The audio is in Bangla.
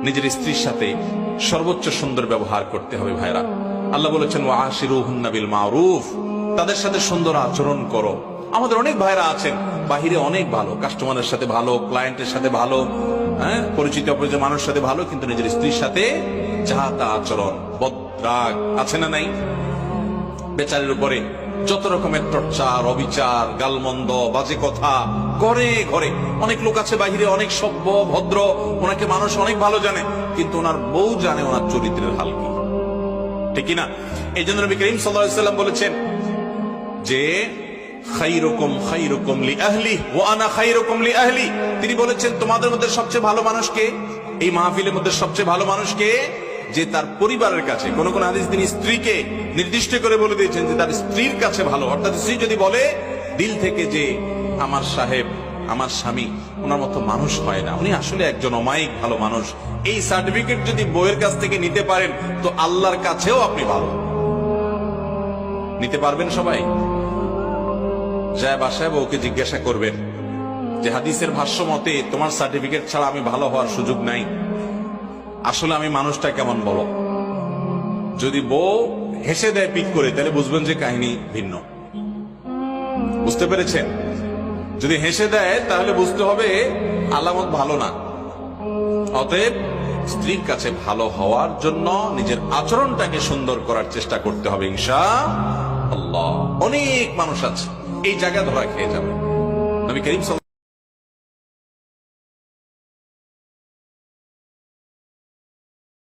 নিজের স্ত্রীর সাথে সর্বোচ্চ সুন্দর ব্যবহার করতে হবে ভাইরা। আল্লাহ বলেছেন ওয়াশিরুহুন্না বিল মারুফ, তাদের সাথে সুন্দর আচরণ করো। আমাদের অনেক ভাইরা আছেন বাহিরে অনেক ভালো, কাস্টমারের সাথে ভালো, ক্লায়েন্টের সাথে ভালো, পরিচিত অপরিচিত মানুষের সাথে ভালো, কিন্তু নিজের স্ত্রীর সাথে যা তা আচরণ, বদরাগ আছে না নাই? বেচারের উপরে যত রকমের টর্চার, অবিচার, গালমন্দ, বাজে কথা ঘরে ঘরে। অনেক লোক আছে বাহিরে অনেক সভ্য ভদ্র, ওনাকে মানুষ অনেক ভালো জানে, কিন্তু ওনার বউ জানে ওনার চরিত্রের হাল কি, ঠিক না? এই জন্য নবী করিম সাল্লাল্লাহু আলাইহি ওয়াসাল্লাম বলেছেন যে খায়রুকুম খায়রুকুম লিআহলিহি ওয়া আনা খায়রুকুম লিআহলি। তিনি বলেছেন তোমাদের মধ্যে সবচেয়ে ভালো মানুষ কে? এই মাহফিলের মধ্যে সবচেয়ে ভালো মানুষ কে? যে তার পরিবারের কাছে, কোন কোন হাদিস তিনি স্ত্রীকে নির্দিষ্ট করে বলে দিয়েছেন যে তার স্ত্রীর কাছে ভালো। অর্থাৎ স্ত্রী যদি বলে দিল থেকে যে আমার সাহেব, আমার স্বামী ওনার মতো মানুষ হয় না, উনি আসলে একজন অমায়িক ভালো মানুষ, এই সার্টিফিকেট যদি বউয়ের কাছ থেকে নিতে পারেন তো আল্লাহর কাছেও আপনি ভালো নিতে পারবেন। সবাই যায় বাসায় বউকে জিজ্ঞাসা করবেন যে হাদিসের ভাষ্য মতে তোমার সার্টিফিকেট ছাড়া আমি ভালো হওয়ার সুযোগ নাই, আসলে আমি মানুষটা কেমন বলো। যদি বউ হেসে দেয় পিক করে, তাহলে বুঝবেন যে কাহিনী ভিন্ন। বুঝতে পেরেছেন? যদি হেসে দেয় তাহলে বুঝতে হবে আলামত ভালো না। অতএব স্ত্রীর কাছে ভালো হওয়ার জন্য নিজের আচরণটাকে সুন্দর করার চেষ্টা করতে হবে ইনশাআল্লাহ। অনেক মানুষ আছে এই জায়গা ধরা খেয়ে যাবে। নবী করিম সাল্লাল্লাহু